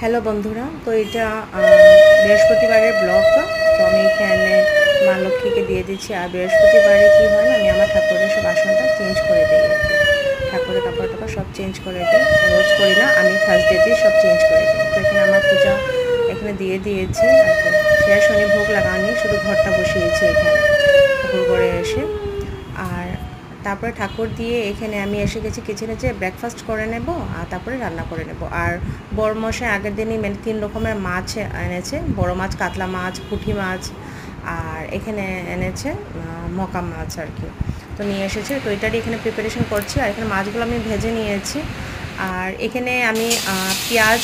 Hello বন্ধুরা, তো এটা বৃহস্পতিবারের ব্লগ। তো আমি এখানে মা লক্ষ্মীকে দিয়ে দিচ্ছি। আর বৃহস্পতিবারে কী হয় না, আমি আমার ঠাকুরের সব আসনটা চেঞ্জ করে দিই আর কি। ঠাকুরের কাপড় টাপড় সব চেঞ্জ করে দিই, রোজ করি না, আমি থার্সডেতেই সব চেঞ্জ করে দিই। তো এখানে আমার পূজা এখানে দিয়ে দিয়েছি আর কি। শেষ হয়নি, ভোগ লাগানি, শুধু ঘরটা বসিয়েছি এখানে ঠাকুর ঘরে এসে। আর তারপরে ঠাকুর দিয়ে এখানে আমি এসে গেছি কিচেনে, যে ব্রেকফাস্ট করে নেব আর তারপরে রান্না করে নেব। আর বড় মশাই আগের দিনই মানে 3 রকমের মাছ এনেছে, বড় মাছ, কাতলা মাছ, পুঁটি মাছ, আর এখানে এনেছে মকা মাছ আর কি। তো নিয়ে এসেছে, তো এটারই এখানে প্রিপারেশন করছি। আর এখানে মাছগুলো আমি ভেজে নিয়েছি। আর এখানে আমি পেঁয়াজ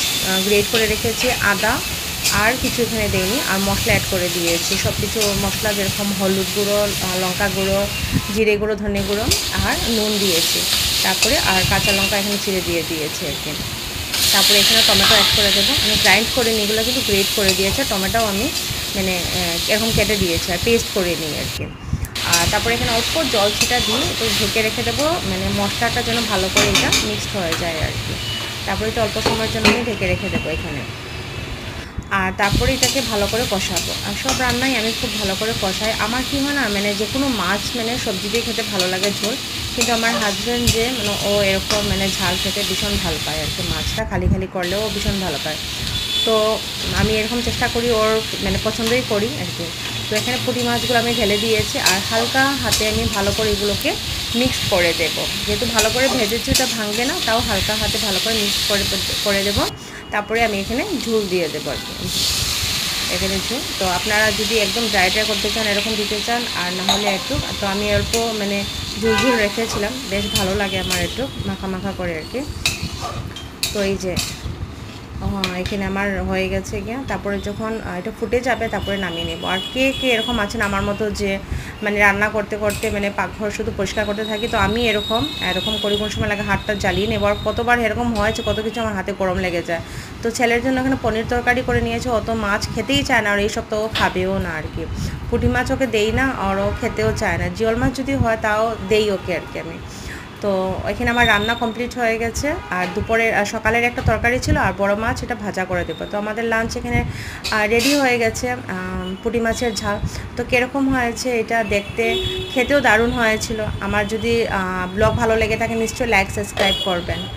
গ্রেট করে রেখেছি, আদা আর কিছু এখানে দেইনি, আর মশলা অ্যাড করে দিয়েছি। সব কিছু মশলা যেরকম হলুদ গুঁড়ো, লঙ্কা গুঁড়ো, জিরে গুঁড়ো, ধনে গুঁড়ো আর নুন দিয়েছি। তারপরে আর কাঁচা লঙ্কা এখানে চিড়ে দিয়ে দিয়েছি আর কি। তারপরে এখানে টমেটো অ্যাড করে দেবো। আমি গ্রাইন্ড করে নিই, এগুলো কিন্তু গ্রেট করে দিয়েছে। টমেটোও আমি মানে এরকম কেটে দিয়েছি আর পেস্ট করে নিই আর কি। আর তারপরে এখানে অল্প জল ছিটা দিয়ে একটু ঢেকে রেখে দেবো, মানে মশলাটা যেন ভালো করে এটা মিক্সড হয়ে যায় আর কি। তারপরে এটা অল্প সময়ের জন্য আমি ঢেকে রেখে দেবো এখানে। আর তারপরে এটাকে ভালো করে কষাবো। আর সব রান্নাই আমি খুব ভালো করে কষাই। আমার কী হয় না, মানে যে কোনো মাছ মানে সবজি দিয়ে খেতে ভালো লাগে ঝোল, কিন্তু আমার হাজব্যান্ড যে মানে ও এরকম মানে ঝাল খেতে ভীষণ ভালো পায় আর কি। মাছটা খালি খালি করলেও ভীষণ ভালো পায়। তো আমি এরকম চেষ্টা করি, ওর মানে পছন্দই করি আর কি। তো এখানে পুঁটি মাছগুলো আমি ঢেলে দিয়েছি, আর হালকা হাতে আমি ভালো করে এগুলোকে মিক্সড করে দেবো। যেহেতু ভালো করে ভেজেছি, ওটা ভাঙবে না, তাও হালকা হাতে ভালো করে মিক্সড করে দেবো। তারপরে আমি এখানে ঝোল দিয়ে দেবো আর কি। এখানে ঝোল, তো আপনারা যদি একদম ড্রাই করতে চান, এরকম দিতে চান, আর না হলে একটু, তো আমি অল্প মানে ঝুল ঝুল রেখেছিলাম, বেশ ভালো লাগে আমার একটু মাখা মাখা করে আর কি। তো এই যে এখানে আমার হয়ে গেছে গিয়া। তারপরে যখন এটা ফুটে যাবে, তারপরে নামিয়ে নেব। আর কে কে এরকম আছেন আমার মতো, যে মানে রান্না করতে করতে মানে পাকঘর শুধু পরিষ্কার করতে থাকি? তো আমি এরকম করি, কোন সময় লাগে হাতটা জ্বালিয়ে নেব। আর কতবার এরকম হয়েছে, কত কিছু আমার হাতে গরম লেগে যায়। তো ছেলের জন্য এখানে পনির তরকারি করে নিয়েছে। অত মাছ খেতেই চায় না, আর এইসব তো ও খাবেও না আর কি। পুঁটি মাছ ওকে দেই না, আর ও খেতেও চায় না। জিওল মাছ যদি হয় তাও দেই ওকে আর কি আমি। তো এখানে আমার রান্না কমপ্লিট হয়ে গেছে। আর দুপুরে সকালের একটা তরকারি ছিল, আর বড় মাছ এটা ভাজা করে দেবো। তো আমাদের লাঞ্চ এখানে রেডি হয়ে গেছে, পুঁটি মাছের ঝাল। তো কীরকম হয়েছে এটা দেখতে, খেতেও দারুণ হয়েছিল। আমার যদি ব্লগ ভালো লেগে থাকে, নিশ্চয়ই লাইক সাবস্ক্রাইব করবেন।